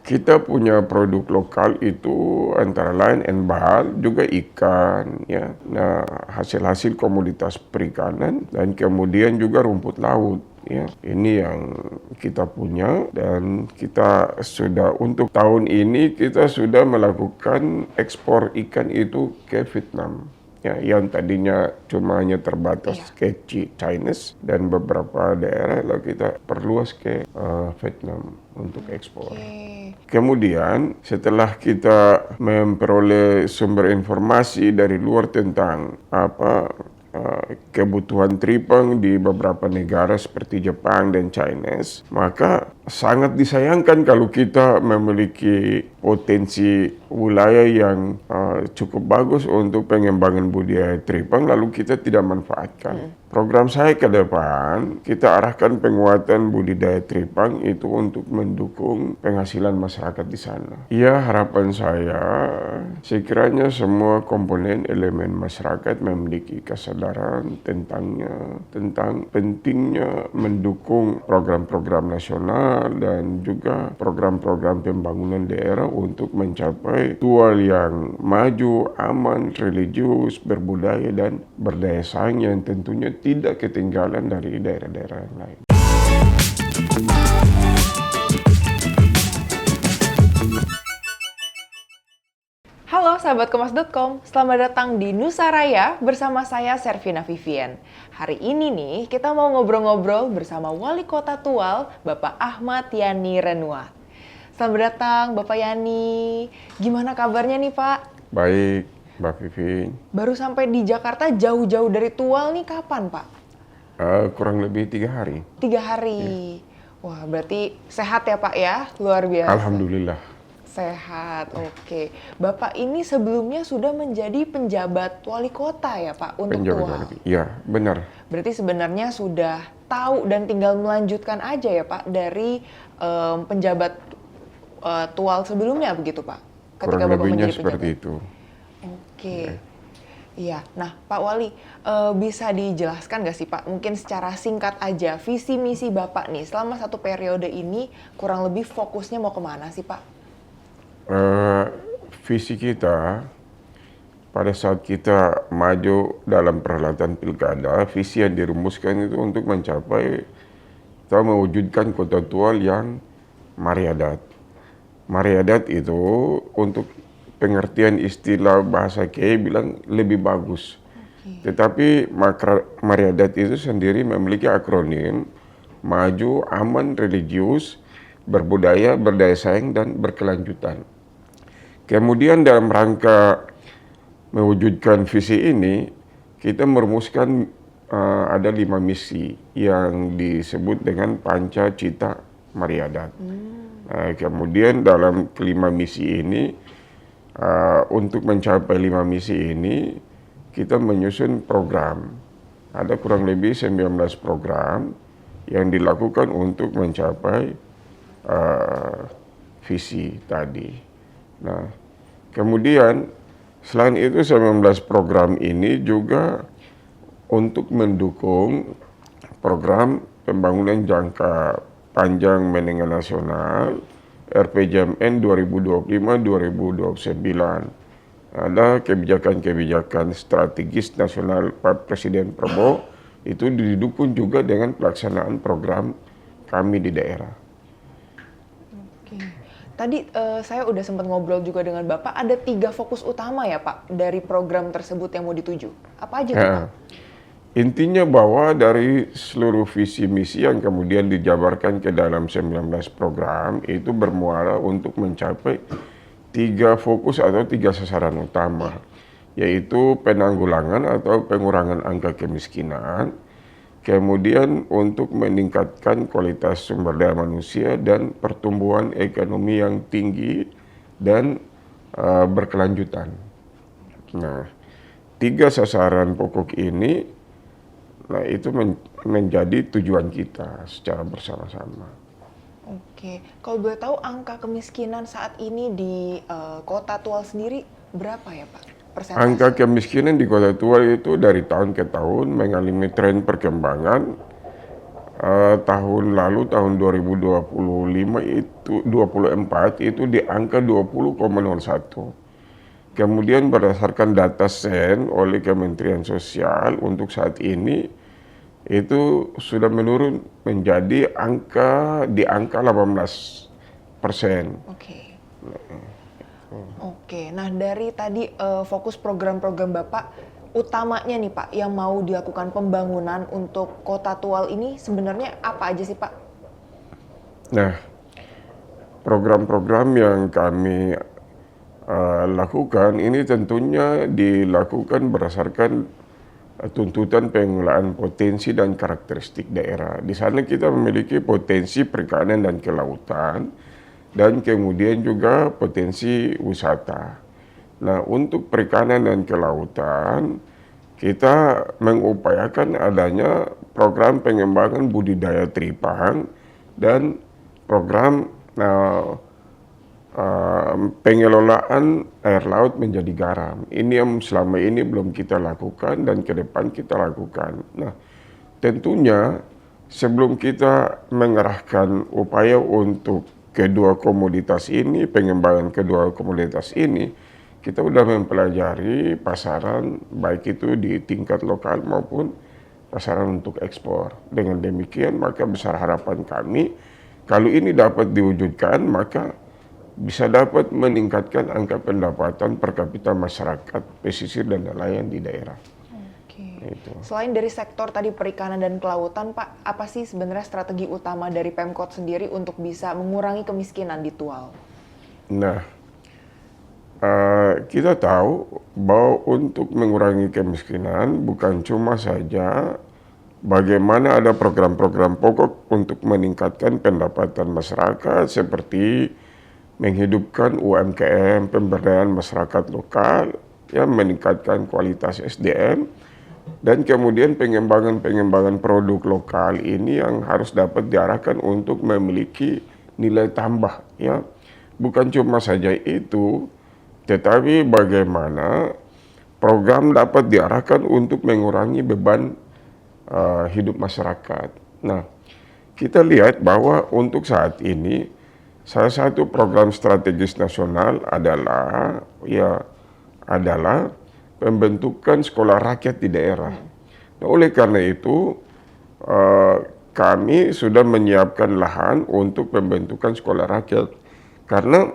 Kita punya produk lokal itu antara lain enbal, juga ikan, ya. Nah, hasil-hasil komoditas perikanan dan kemudian juga rumput laut, ya. Ini yang kita punya dan kita sudah untuk tahun ini kita sudah melakukan ekspor ikan itu ke Vietnam. Ya, yang tadinya cuma hanya terbatas ke Chinese dan beberapa daerah, lalu kita perluas ke Vietnam untuk ekspor. Kemudian setelah kita memperoleh sumber informasi dari luar tentang kebutuhan tripang di beberapa negara seperti Jepang dan Chinese, maka sangat disayangkan kalau kita memiliki potensi wilayah yang cukup bagus untuk pengembangan budidaya tripang lalu kita tidak manfaatkan. Program saya ke depan, kita arahkan penguatan budidaya tripang itu untuk mendukung penghasilan masyarakat di sana. Ya, harapan saya sekiranya semua komponen elemen masyarakat memiliki kesadaran tentangnya, tentang pentingnya mendukung program-program nasional dan juga program-program pembangunan daerah untuk mencapai tujuan yang maju, aman, religius, berbudaya, dan berdaya saing yang tentunya tidak ketinggalan dari daerah-daerah yang lain. Halo sahabat Kompas.com, selamat datang di Nusa Raya bersama saya Servina Vivien. Hari ini nih kita mau ngobrol-ngobrol bersama Wali Kota Tual, Bapak Ahmad Yani Renuat. Selamat datang Bapak Yani, gimana kabarnya nih Pak? Baik, Mbak Vivi. Baru sampai di Jakarta jauh-jauh dari Tual nih kapan Pak? Kurang lebih 3 hari. 3 hari. Wah, berarti sehat ya Pak ya? Luar biasa. Alhamdulillah. Sehat, oke. Bapak ini sebelumnya sudah menjadi penjabat wali kota ya Pak untuk Tual? Iya, benar. Berarti sebenarnya sudah tahu dan tinggal melanjutkan aja ya Pak dari penjabat Tual sebelumnya begitu Pak? Kurang lebihnya seperti itu. Oke. Iya, nah Pak Wali, bisa dijelaskan nggak sih Pak, mungkin secara singkat aja, visi misi Bapak nih selama 1 periode ini kurang lebih fokusnya mau kemana sih Pak? Visi kita pada saat kita maju dalam perhelatan pilkada, visi yang dirumuskan itu untuk mencapai atau mewujudkan kota Tual yang maryadat. Maryadat itu untuk pengertian istilah bahasa Kiai bilang lebih bagus. Tetapi maryadat itu sendiri memiliki akronim maju, aman, religius, berbudaya, berdaya saing, dan berkelanjutan. Kemudian dalam rangka mewujudkan visi ini, kita merumuskan ada 5 misi yang disebut dengan Panca Cita Maryadat. Kemudian dalam kelima misi ini, untuk mencapai 5 misi ini, kita menyusun program. Ada kurang lebih 19 program yang dilakukan untuk mencapai visi tadi. Nah, kemudian selain itu 19 program ini juga untuk mendukung program pembangunan jangka panjang menengah nasional RPJMN 2025-2029. Ada kebijakan-kebijakan strategis nasional Pak Presiden Prabowo itu didukung juga dengan pelaksanaan program kami di daerah. Tadi saya udah sempat ngobrol juga dengan Bapak, ada 3 fokus utama ya Pak dari program tersebut yang mau dituju. Apa aja tuh Pak? Intinya bahwa dari seluruh visi misi yang kemudian dijabarkan ke dalam 19 program itu bermuara untuk mencapai 3 fokus atau 3 sasaran utama, yaitu penanggulangan atau pengurangan angka kemiskinan, kemudian untuk meningkatkan kualitas sumber daya manusia dan pertumbuhan ekonomi yang tinggi dan berkelanjutan. Nah, 3 sasaran pokok ini, nah itu menjadi tujuan kita secara bersama-sama. Oke, kalau boleh tahu angka kemiskinan saat ini di Kota Tual sendiri berapa ya Pak? Persentase? Angka kemiskinan di Kota Tual itu dari tahun ke tahun mengalami tren perkembangan tahun lalu tahun 2025 itu 24 itu di angka 20,01. Kemudian berdasarkan data SEN oleh Kementerian Sosial untuk saat ini itu sudah menurun menjadi di angka 18%. Oke. Oke, nah dari tadi fokus program-program Bapak, utamanya nih Pak, yang mau dilakukan pembangunan untuk Kota Tual ini sebenarnya apa aja sih Pak? Nah, program-program yang kami lakukan ini tentunya dilakukan berdasarkan tuntutan pengelolaan potensi dan karakteristik daerah. Di sana kita memiliki potensi perikanan dan kelautan, dan kemudian juga potensi wisata. Nah, untuk perikanan dan kelautan, kita mengupayakan adanya program pengembangan budidaya teripang dan program pengelolaan air laut menjadi garam. Ini yang selama ini belum kita lakukan dan ke depan kita lakukan. Nah, tentunya sebelum kita mengerahkan upaya untuk kedua komoditas ini, pengembangan kedua komoditas ini, kita sudah mempelajari pasaran baik itu di tingkat lokal maupun pasaran untuk ekspor. Dengan demikian maka besar harapan kami kalau ini dapat diwujudkan maka bisa dapat meningkatkan angka pendapatan per kapita masyarakat pesisir dan nelayan di daerah. Oke. Itu. Selain dari sektor tadi perikanan dan kelautan, Pak, apa sih sebenarnya strategi utama dari Pemkot sendiri untuk bisa mengurangi kemiskinan di Tual? Nah, kita tahu bahwa untuk mengurangi kemiskinan bukan cuma saja bagaimana ada program-program pokok untuk meningkatkan pendapatan masyarakat seperti menghidupkan UMKM, pemberdayaan masyarakat lokal, meningkatkan kualitas SDM, dan kemudian pengembangan produk lokal ini yang harus dapat diarahkan untuk memiliki nilai tambah, ya. Bukan cuma saja itu, tetapi bagaimana program dapat diarahkan untuk mengurangi beban hidup masyarakat. Nah, kita lihat bahwa untuk saat ini salah satu program strategis nasional adalah pembentukan sekolah rakyat di daerah. Nah, oleh karena itu kami sudah menyiapkan lahan untuk pembentukan sekolah rakyat. Karena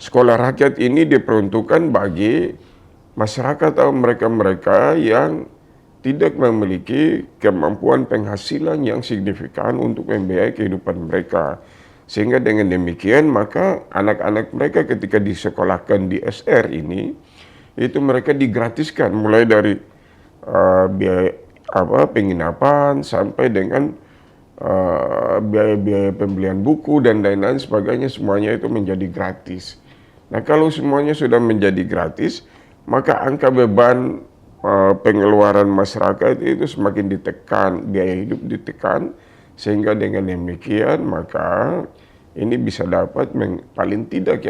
sekolah rakyat ini diperuntukkan bagi masyarakat atau mereka-mereka yang tidak memiliki kemampuan penghasilan yang signifikan untuk membiayai kehidupan mereka. Sehingga dengan demikian maka anak-anak mereka ketika disekolahkan di SR ini itu mereka digratiskan mulai dari biaya penginapan sampai dengan biaya-biaya pembelian buku dan lain-lain sebagainya, semuanya itu menjadi gratis. Nah, kalau semuanya sudah menjadi gratis, maka angka beban pengeluaran masyarakat itu semakin ditekan, biaya hidup ditekan. Sehingga dengan demikian maka ini bisa dapat paling tidak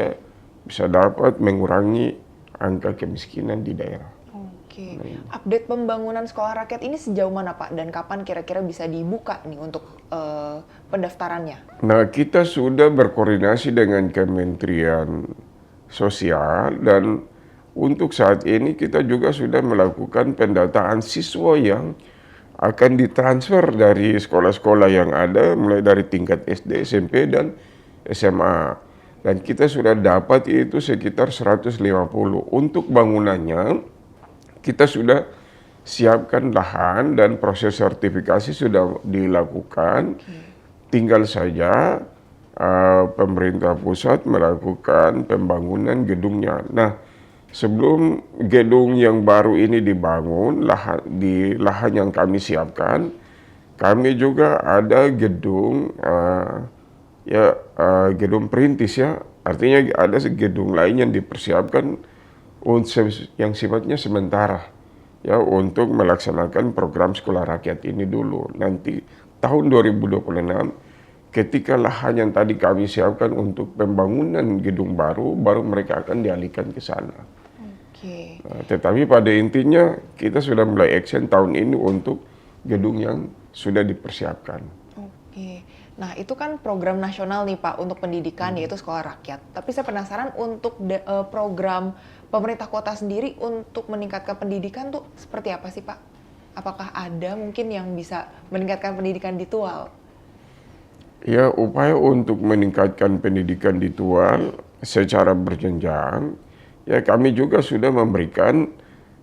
bisa dapat mengurangi angka kemiskinan di daerah. Oke, update pembangunan sekolah rakyat ini sejauh mana Pak? Dan kapan kira-kira bisa dibuka nih untuk pendaftarannya? Nah, kita sudah berkoordinasi dengan Kementerian Sosial dan untuk saat ini kita juga sudah melakukan pendataan siswa yang akan ditransfer dari sekolah-sekolah yang ada mulai dari tingkat SD, SMP, dan SMA. Dan kita sudah dapat itu sekitar 150. Untuk bangunannya kita sudah siapkan lahan dan proses sertifikasi sudah dilakukan. Tinggal saja pemerintah pusat melakukan pembangunan gedungnya. Nah, sebelum gedung yang baru ini dibangun, di lahan yang kami siapkan, kami juga ada gedung gedung perintis, ya. Artinya ada gedung lain yang dipersiapkan yang sifatnya sementara, ya, untuk melaksanakan program sekolah rakyat ini dulu. Nanti tahun 2026 ketika lahan yang tadi kami siapkan untuk pembangunan gedung baru mereka akan dialihkan ke sana. Oke. Nah, tetapi pada intinya kita sudah mulai action tahun ini untuk gedung yang sudah dipersiapkan. Oke. Nah, itu kan program nasional nih Pak untuk pendidikan yaitu sekolah rakyat. Tapi saya penasaran untuk program pemerintah kota sendiri untuk meningkatkan pendidikan tuh seperti apa sih Pak? Apakah ada mungkin yang bisa meningkatkan pendidikan di Tual? Ya, upaya untuk meningkatkan pendidikan di Tual secara berjenjang, ya kami juga sudah memberikan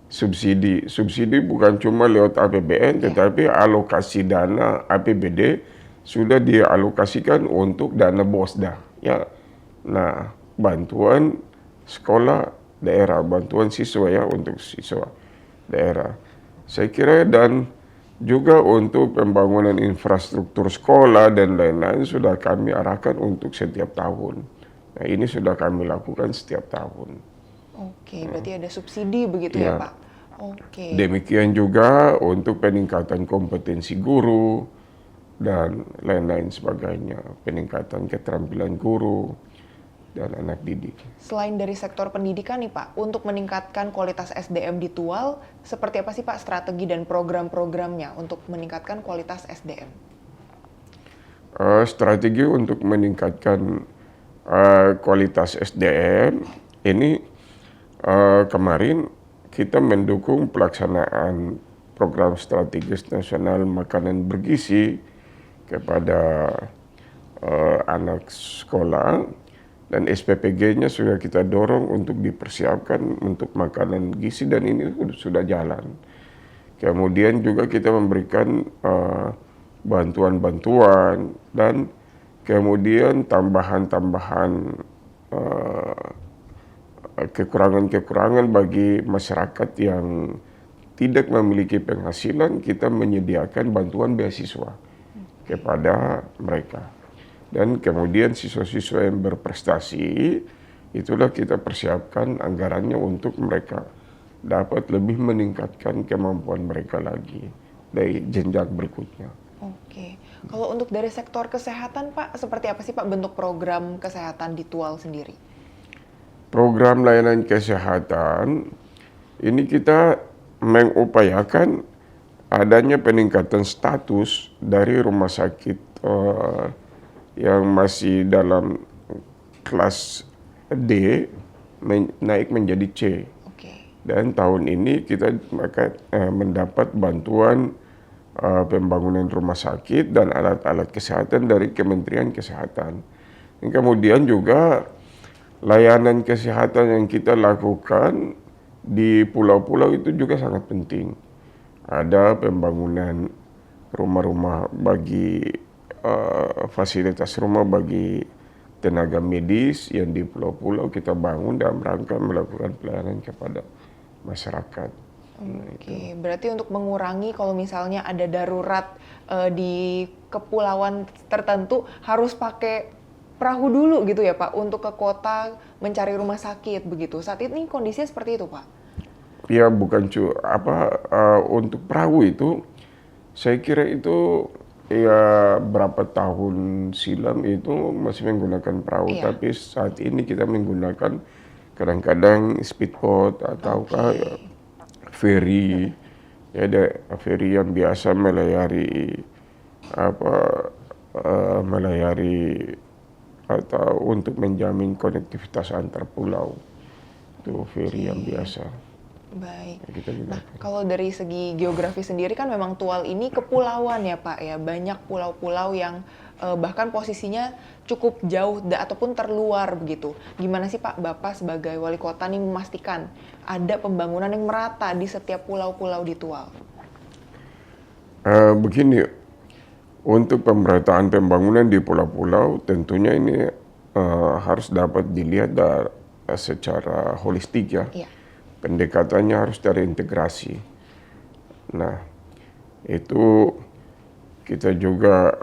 subsidi. Subsidi bukan cuma lewat APBN, tetapi alokasi dana APBD sudah dialokasikan untuk dana BOSDA. Ya, nah bantuan sekolah daerah, bantuan siswa ya untuk siswa daerah. Saya kira dan juga untuk pembangunan infrastruktur sekolah dan lain-lain sudah kami arahkan untuk setiap tahun. Nah, ini sudah kami lakukan setiap tahun. Oke, berarti ada subsidi begitu ya Pak? Oke. Demikian juga untuk peningkatan kompetensi guru dan lain-lain sebagainya, peningkatan keterampilan guru dan anak didik. Selain dari sektor pendidikan nih Pak, untuk meningkatkan kualitas SDM di Tual, seperti apa sih Pak strategi dan program-programnya untuk meningkatkan kualitas SDM? Strategi untuk meningkatkan kualitas SDM ini kemarin kita mendukung pelaksanaan program strategis nasional makanan bergizi kepada anak sekolah. Dan SPPG-nya sudah kita dorong untuk dipersiapkan untuk makanan gizi dan ini sudah jalan. Kemudian juga kita memberikan bantuan-bantuan dan kemudian tambahan-tambahan kekurangan-kekurangan bagi masyarakat yang tidak memiliki penghasilan, kita menyediakan bantuan beasiswa kepada mereka. Dan kemudian siswa-siswa yang berprestasi, itulah kita persiapkan anggarannya untuk mereka dapat lebih meningkatkan kemampuan mereka lagi dari jenjang berikutnya. Oke, kalau untuk dari sektor kesehatan Pak, seperti apa sih Pak bentuk program kesehatan di Tual sendiri? Program layanan kesehatan, ini kita mengupayakan adanya peningkatan status dari rumah sakit yang masih dalam kelas D naik menjadi C. Dan tahun ini kita mendapat bantuan pembangunan rumah sakit dan alat-alat kesehatan dari Kementerian Kesehatan. Dan kemudian juga layanan kesehatan yang kita lakukan di pulau-pulau itu juga sangat penting. Ada pembangunan rumah-rumah bagi fasilitas rumah bagi tenaga medis yang di pulau-pulau kita bangun dalam rangka melakukan pelayanan kepada masyarakat. Oke, berarti untuk mengurangi kalau misalnya ada darurat di kepulauan tertentu harus pakai perahu dulu gitu ya Pak untuk ke kota mencari rumah sakit begitu. Saat ini kondisinya seperti itu Pak? Ya bukan untuk perahu itu saya kira itu ya berapa tahun silam itu masih menggunakan perahu, tapi saat ini kita menggunakan kadang-kadang speedboat atau ferry, ya ada ferry yang biasa melayari atau untuk menjamin konektivitas antar pulau, itu ferry yang biasa. Baik. Nah, kalau dari segi geografi sendiri kan memang Tual ini kepulauan ya Pak ya, banyak pulau-pulau yang bahkan posisinya cukup jauh ataupun terluar begitu. Gimana sih Pak Bapak sebagai wali kota nih memastikan ada pembangunan yang merata di setiap pulau-pulau di Tual? Begini, untuk pemerataan pembangunan di pulau-pulau tentunya ini harus dapat dilihat secara holistik ya. Pendekatannya harus dari integrasi. Nah, itu kita juga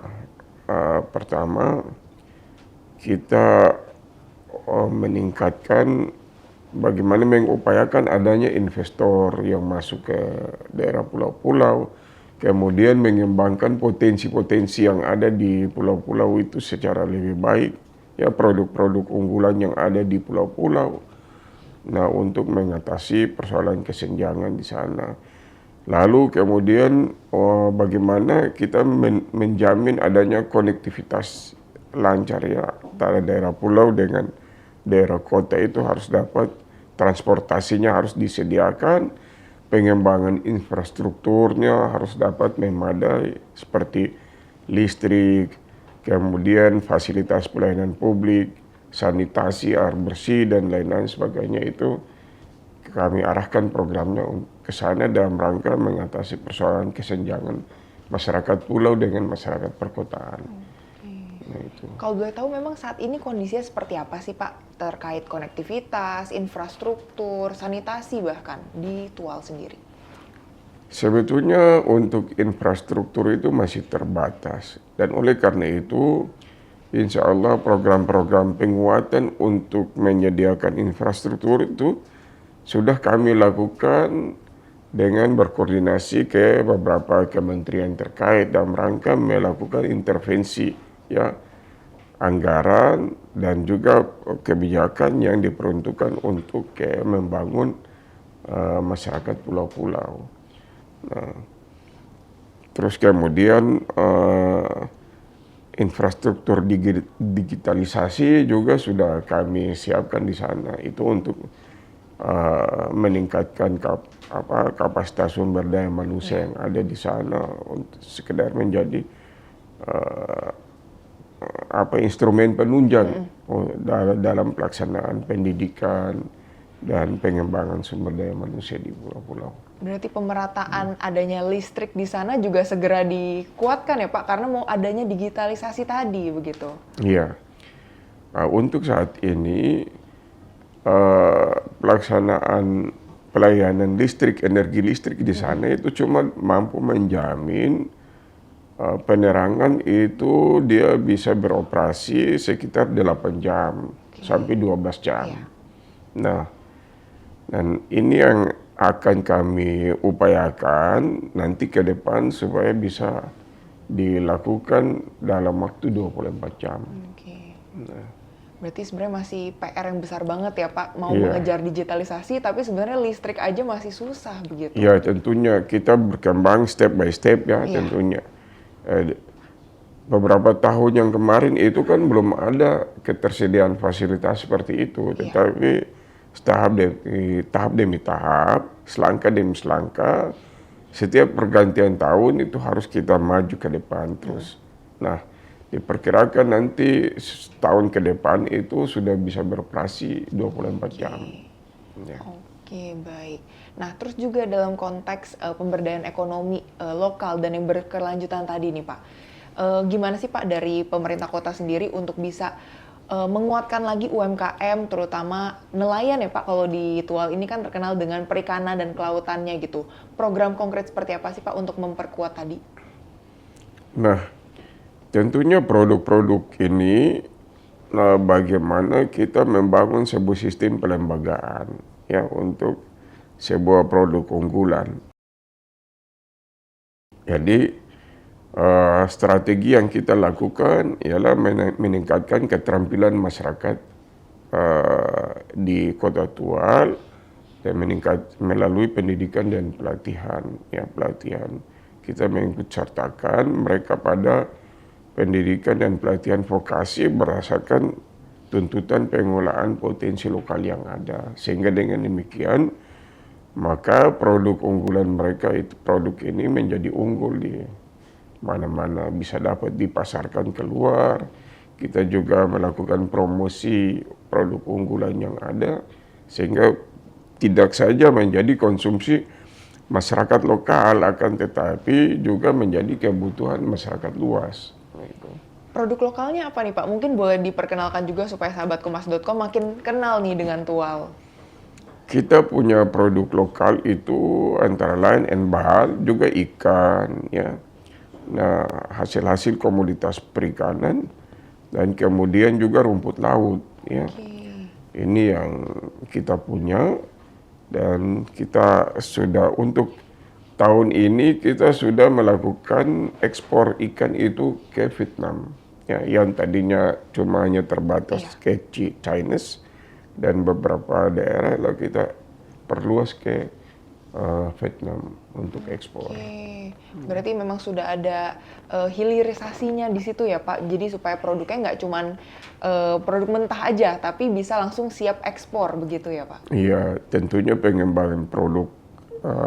pertama kita meningkatkan bagaimana mengupayakan adanya investor yang masuk ke daerah pulau-pulau, kemudian mengembangkan potensi-potensi yang ada di pulau-pulau itu secara lebih baik, ya produk-produk unggulan yang ada di pulau-pulau. Nah, untuk mengatasi persoalan kesenjangan di sana. Lalu kemudian bagaimana kita menjamin adanya konektivitas lancar ya antara daerah pulau dengan daerah kota itu harus dapat transportasinya harus disediakan, pengembangan infrastrukturnya harus dapat memadai seperti listrik, kemudian fasilitas pelayanan publik, sanitasi, air bersih dan lain-lain sebagainya itu kami arahkan programnya ke sana dalam rangka mengatasi persoalan kesenjangan masyarakat pulau dengan masyarakat perkotaan. Nah, itu. Kalau boleh tahu memang saat ini kondisinya seperti apa sih Pak terkait konektivitas, infrastruktur, sanitasi bahkan di Tual sendiri? Sebetulnya untuk infrastruktur itu masih terbatas dan oleh karena itu insya Allah program-program penguatan untuk menyediakan infrastruktur itu sudah kami lakukan dengan berkoordinasi ke beberapa kementerian terkait dalam rangka melakukan intervensi ya anggaran dan juga kebijakan yang diperuntukkan untuk membangun masyarakat pulau-pulau. Nah, terus kemudian infrastruktur digitalisasi juga sudah kami siapkan di sana itu untuk meningkatkan kapasitas sumber daya manusia yang ada di sana untuk sekedar menjadi instrumen penunjang dalam pelaksanaan pendidikan dan pengembangan sumber daya manusia di pulau-pulau. Berarti pemerataan adanya listrik di sana juga segera dikuatkan ya Pak, karena mau adanya digitalisasi tadi begitu? Iya. Nah, untuk saat ini pelaksanaan pelayanan listrik, energi listrik di sana itu cuma mampu menjamin penerangan itu dia bisa beroperasi sekitar 8 jam sampai 12 jam. Iya. Nah, dan ini yang akan kami upayakan nanti ke depan supaya bisa dilakukan dalam waktu 24 jam. Oke. Nah. Berarti sebenarnya masih PR yang besar banget ya Pak, mau Iya. mengejar digitalisasi tapi sebenarnya listrik aja masih susah begitu. Ya tentunya kita berkembang step by step ya Iya. tentunya. Beberapa tahun yang kemarin itu kan belum ada ketersediaan fasilitas seperti itu, tetapi tahap demi tahap, selangkah demi selangkah, setiap pergantian tahun itu harus kita maju ke depan terus. Nah, diperkirakan nanti setahun ke depan itu sudah bisa beroperasi 24 jam. Ya. Oke, baik. Nah, terus juga dalam konteks pemberdayaan ekonomi lokal dan yang berkelanjutan tadi nih Pak, gimana sih Pak dari pemerintah kota sendiri untuk bisa menguatkan lagi UMKM, terutama nelayan ya Pak, kalau di Tual ini kan terkenal dengan perikanan dan kelautannya gitu. Program konkret seperti apa sih Pak untuk memperkuat tadi? Nah, tentunya produk-produk ini bagaimana kita membangun sebuah sistem pelembagaan ya untuk sebuah produk unggulan. Jadi strategi yang kita lakukan ialah meningkatkan keterampilan masyarakat di Kota Tual dan melalui pendidikan dan pelatihan. Ya, pelatihan kita mengikut sertakan mereka pada pendidikan dan pelatihan vokasi berdasarkan tuntutan pengelolaan potensi lokal yang ada. Sehingga dengan demikian, maka produk unggulan mereka itu produk ini menjadi unggul di mana-mana, bisa dapat dipasarkan keluar. Kita juga melakukan promosi produk unggulan yang ada, sehingga tidak saja menjadi konsumsi masyarakat lokal, akan tetapi juga menjadi kebutuhan masyarakat luas. Produk lokalnya apa nih Pak? Mungkin boleh diperkenalkan juga supaya sahabat Kompas.com makin kenal nih dengan Tual. Kita punya produk lokal itu antara lain enbal, juga ikan, ya. Nah, hasil-hasil komoditas perikanan dan kemudian juga rumput laut, ya. Ini yang kita punya dan kita sudah untuk tahun ini kita sudah melakukan ekspor ikan itu ke Vietnam. Ya, yang tadinya cuma hanya terbatas ke China dan beberapa daerah lalu kita perluas ke Vietnam untuk ekspor. Oke, berarti memang sudah ada hilirisasinya di situ ya Pak. Jadi supaya produknya nggak cuman produk mentah aja, tapi bisa langsung siap ekspor begitu ya Pak. Iya, tentunya pengembangan produk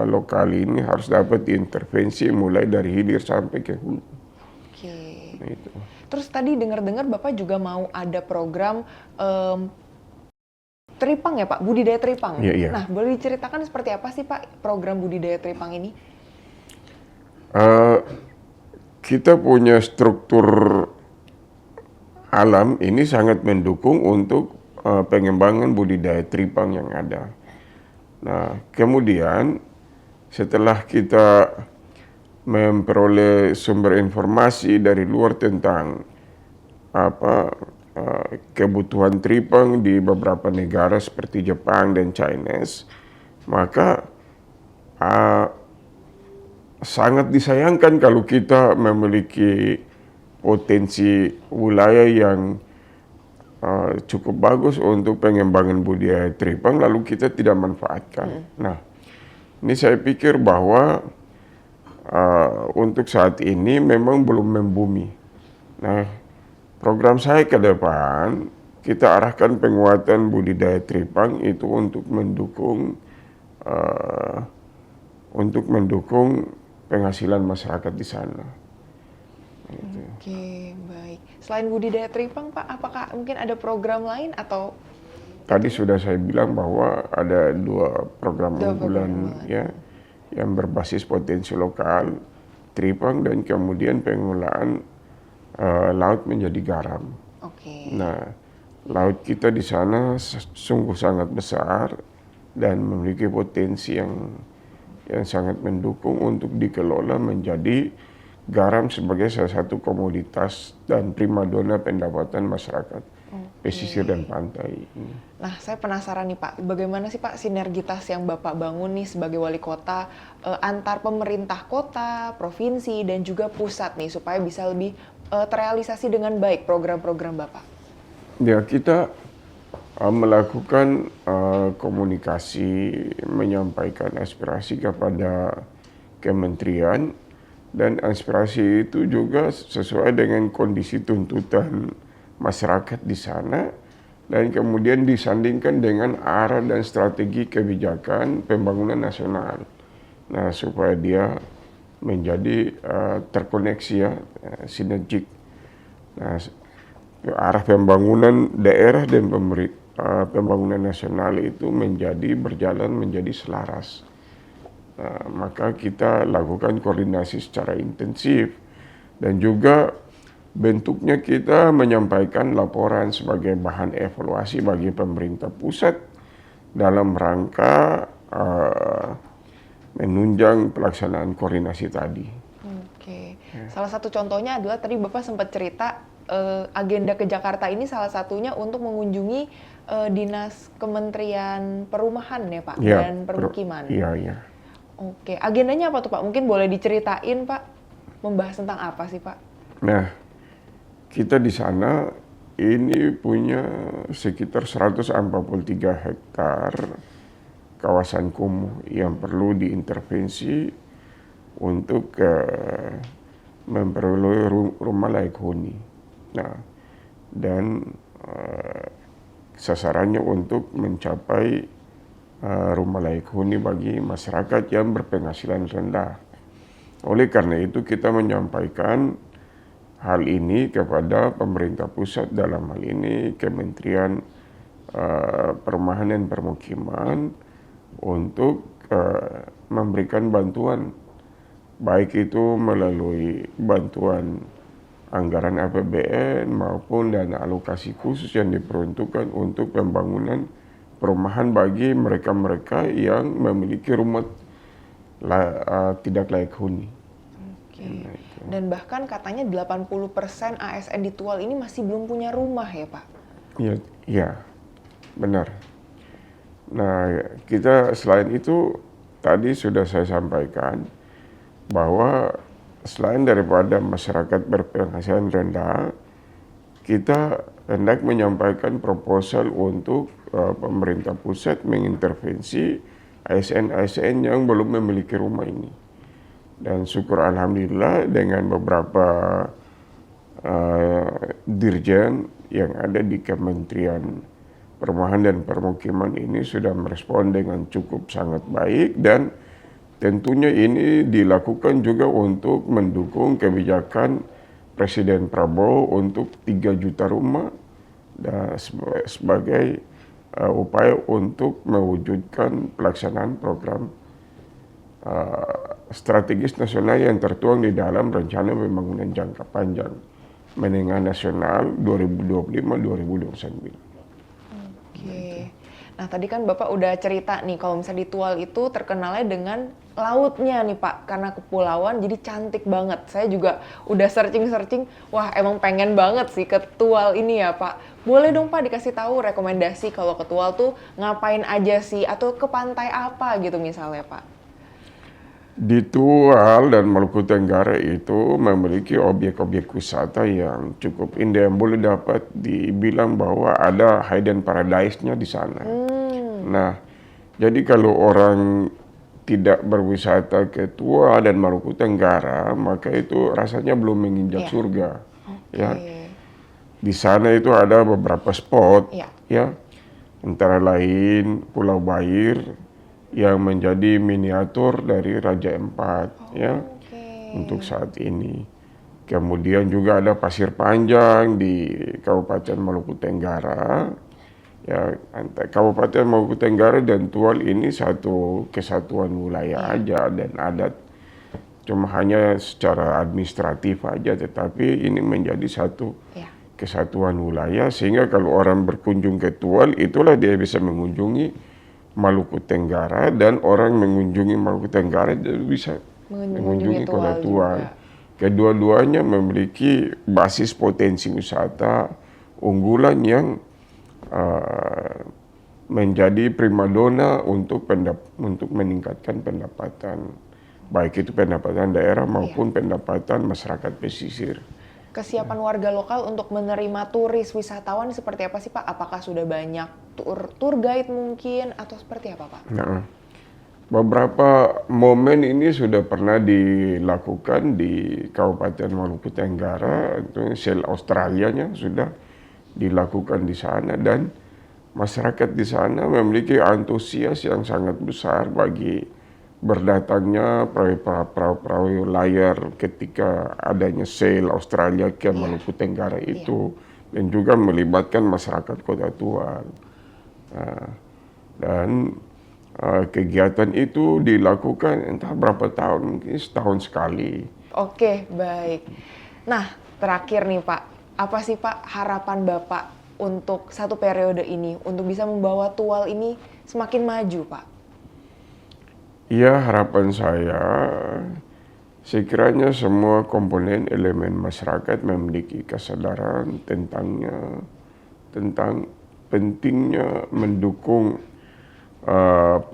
lokal ini harus dapat diintervensi mulai dari hilir sampai ke hulu. Oke. Nah, itu. Terus tadi dengar-dengar Bapak juga mau ada program teripang ya Pak, budidaya teripang. Iya, iya. Nah, boleh diceritakan seperti apa sih Pak program budidaya teripang ini? Eh, kita punya struktur alam ini sangat mendukung untuk pengembangan budidaya teripang yang ada. Nah, kemudian setelah kita memperoleh sumber informasi dari luar tentang kebutuhan teripang di beberapa negara seperti Jepang dan China, maka sangat disayangkan kalau kita memiliki potensi wilayah yang cukup bagus untuk pengembangan budidaya teripang lalu kita tidak manfaatkan. Nah, ini saya pikir bahwa untuk saat ini memang belum membumi. Nah, program saya ke depan kita arahkan penguatan budidaya teripang itu untuk mendukung penghasilan masyarakat di sana. Oke, baik. Selain budidaya teripang Pak, apakah mungkin ada program lain atau Tadi sudah saya bilang bahwa ada dua program Dua unggulan program ya yang berbasis potensi lokal, teripang dan kemudian pengolahan laut menjadi garam. Oke. Nah, laut kita di sana sungguh sangat besar dan memiliki potensi yang sangat mendukung untuk dikelola menjadi garam sebagai salah satu komoditas dan primadona pendapatan masyarakat pesisir dan pantai. Nah, saya penasaran nih Pak, bagaimana sih Pak sinergitas yang Bapak bangun nih sebagai wali kota antar pemerintah kota, provinsi, dan juga pusat nih supaya bisa lebih terrealisasi dengan baik program-program Bapak? Ya, kita melakukan komunikasi, menyampaikan aspirasi kepada kementerian dan aspirasi itu juga sesuai dengan kondisi tuntutan masyarakat di sana dan kemudian disandingkan dengan arah dan strategi kebijakan pembangunan nasional. Nah, supaya dia menjadi terkoneksi ya, sinergik. Nah, arah pembangunan daerah dan pembangunan nasional itu berjalan menjadi selaras. Nah, maka kita lakukan koordinasi secara intensif dan juga bentuknya kita menyampaikan laporan sebagai bahan evaluasi bagi pemerintah pusat dalam rangka menunjang pelaksanaan koordinasi tadi. Oke, salah satu contohnya adalah tadi Bapak sempat cerita agenda ke Jakarta ini salah satunya untuk mengunjungi Dinas Kementerian Perumahan ya Pak dan Permukiman. Iya. Oke, agendanya apa tuh Pak? Mungkin boleh diceritain Pak, membahas tentang apa sih Pak? Nah, kita di sana ini punya sekitar 143 hektar kawasan kumuh yang perlu diintervensi untuk memperoleh rumah layak huni. Nah, dan sasarannya untuk mencapai rumah layak huni bagi masyarakat yang berpenghasilan rendah. Oleh karena itu kita menyampaikan hal ini kepada pemerintah pusat, dalam hal ini Kementerian Perumahan dan Permukiman untuk memberikan bantuan, baik itu melalui bantuan anggaran APBN maupun dana alokasi khusus yang diperuntukkan untuk pembangunan perumahan bagi mereka-mereka yang memiliki rumah tidak layak huni. Oke. Dan bahkan katanya 80% ASN di Tual ini masih belum punya rumah ya Pak? Iya, benar. Nah, kita selain itu tadi sudah saya sampaikan bahwa selain daripada masyarakat berpenghasilan rendah, kita hendak menyampaikan proposal untuk pemerintah pusat mengintervensi ASN-ASN yang belum memiliki rumah ini. Dan syukur alhamdulillah dengan beberapa dirjen yang ada di Kementerian Perumahan dan Permukiman ini sudah merespon dengan cukup sangat baik, dan tentunya ini dilakukan juga untuk mendukung kebijakan Presiden Prabowo untuk 3 juta rumah dan sebagai upaya untuk mewujudkan pelaksanaan program strategis nasional yang tertuang di dalam rencana pembangunan jangka panjang menengah nasional 2025-2029. Oke. Nah, tadi kan Bapak udah cerita nih kalau misalnya di Tual itu terkenalnya dengan lautnya nih Pak, karena kepulauan jadi cantik banget. Saya juga udah searching-searching, wah emang pengen banget sih ke Tual ini ya Pak. Boleh dong Pak dikasih tahu rekomendasi kalau ke Tual tuh ngapain aja sih, atau ke pantai apa gitu misalnya Pak? Di Tual dan Maluku Tenggara itu memiliki objek-objek wisata yang cukup indah, yang boleh dapat dibilang bahwa ada hidden paradise-nya di sana. Nah, jadi kalau orang tidak berwisata ke Tual dan Maluku Tenggara, maka itu rasanya belum menginjak surga. Ya, di sana itu ada beberapa spot, ya, antara lain Pulau Bair yang menjadi miniatur dari Raja Empat, ya, untuk saat ini. Kemudian juga ada Pasir Panjang di Kabupaten Maluku Tenggara. Ya, Kabupaten Maluku Tenggara dan Tual ini satu kesatuan wilayah aja dan adat. Cuma hanya secara administratif aja, tetapi ini menjadi satu kesatuan wilayah, sehingga kalau orang berkunjung ke Tual, itulah dia bisa mengunjungi Maluku Tenggara, dan orang mengunjungi Maluku Tenggara bisa mengunjungi Kota Tual. Kedua-duanya memiliki basis potensi wisata unggulan yang menjadi primadona untuk meningkatkan pendapatan, baik itu pendapatan daerah maupun pendapatan masyarakat pesisir. Kesiapan warga lokal untuk menerima turis wisatawan seperti apa sih Pak? Apakah sudah banyak tour guide mungkin, atau seperti apa Pak? Nah, beberapa momen ini sudah pernah dilakukan di Kabupaten Maluku Tenggara, itu Sel Australianya sudah dilakukan di sana, dan masyarakat di sana memiliki antusias yang sangat besar bagi berdatangnya perahu layar ketika adanya Sail Australia ke Maluku Tenggara itu, dan juga melibatkan masyarakat Kota Tual. Dan kegiatan itu dilakukan entah berapa tahun, mungkin setahun sekali. Oke, baik. Nah, terakhir nih Pak, apa sih Pak harapan Bapak untuk satu periode ini, untuk bisa membawa Tual ini semakin maju Pak? Ya, harapan saya sekiranya semua komponen elemen masyarakat memiliki kesadaran tentang pentingnya mendukung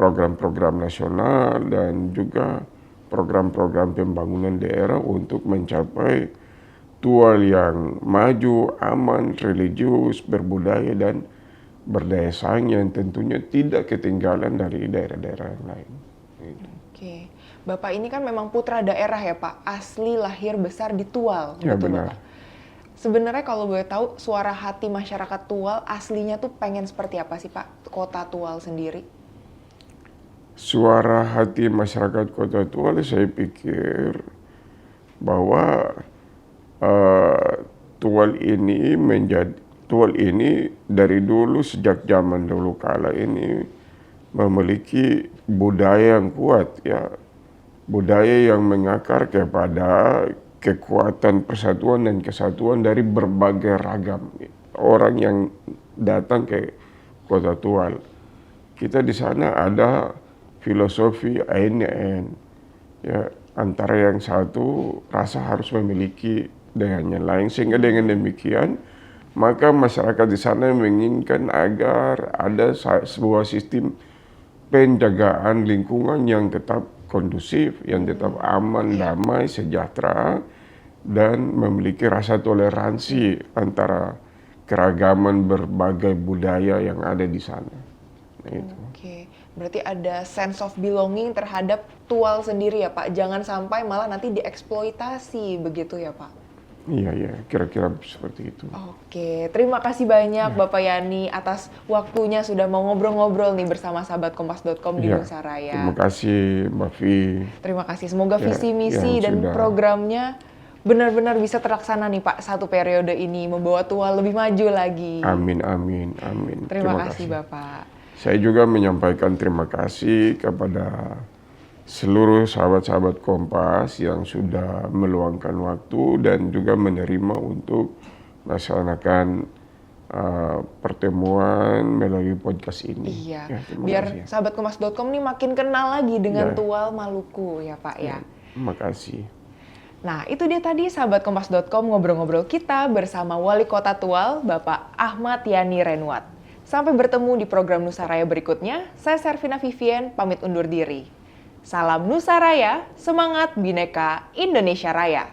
program-program nasional dan juga program-program pembangunan daerah untuk mencapai Tual yang maju, aman, religius, berbudaya, dan berdaya saing yang tentunya tidak ketinggalan dari daerah-daerah yang lain. Oke, Bapak ini kan memang putra daerah ya Pak, asli lahir besar di Tual. Ya, betul benar. Bapak? Sebenarnya kalau boleh tahu, suara hati masyarakat Tual aslinya tuh pengen seperti apa sih Pak, kota Tual sendiri? Suara hati masyarakat Kota Tual, saya pikir bahwa Tual ini dari dulu, sejak zaman dulu kala ini memiliki budaya yang kuat, ya, budaya yang mengakar kepada kekuatan persatuan dan kesatuan dari berbagai ragam orang yang datang ke Kota Tual. Kita di sana ada filosofi ANN, ya, antara yang satu rasa harus memiliki dengan yang lain, sehingga dengan demikian maka masyarakat di sana menginginkan agar ada sebuah sistem penjagaan lingkungan yang tetap kondusif, yang tetap aman, damai, sejahtera, dan memiliki rasa toleransi antara keragaman berbagai budaya yang ada di sana. Itu. Oke, berarti ada sense of belonging terhadap Tual sendiri ya Pak. Jangan sampai malah nanti dieksploitasi begitu ya Pak. Iya, kira-kira seperti itu. Oke, terima kasih banyak Bapak Yani atas waktunya sudah mau ngobrol-ngobrol nih bersama sahabat Kompas.com di Ya, Nusa Raya. terima kasih Mbak Vi. Terima kasih. Semoga Ya, visi misi yang dan sudah- programnya benar-benar bisa terlaksana nih Pak satu periode ini membawa Tual lebih maju lagi. Amin. Terima kasih Bapak. Saya juga menyampaikan terima kasih kepada seluruh sahabat-sahabat Kompas yang sudah meluangkan waktu dan juga menerima untuk melaksanakan pertemuan melalui podcast ini. Iya, Ya, terima biar kasih. sahabat Kompas.com nih makin kenal lagi dengan Ya. Tual Maluku ya Pak ya. Terima kasih. Nah, itu dia tadi sahabat Kompas.com ngobrol-ngobrol kita bersama Wali Kota Tual, Bapak Ahmad Yani Renwat. Sampai bertemu di program Nusa Raya berikutnya, saya Servina Vivien pamit undur diri. Salam Nusa Raya, semangat Bhinneka Indonesia Raya.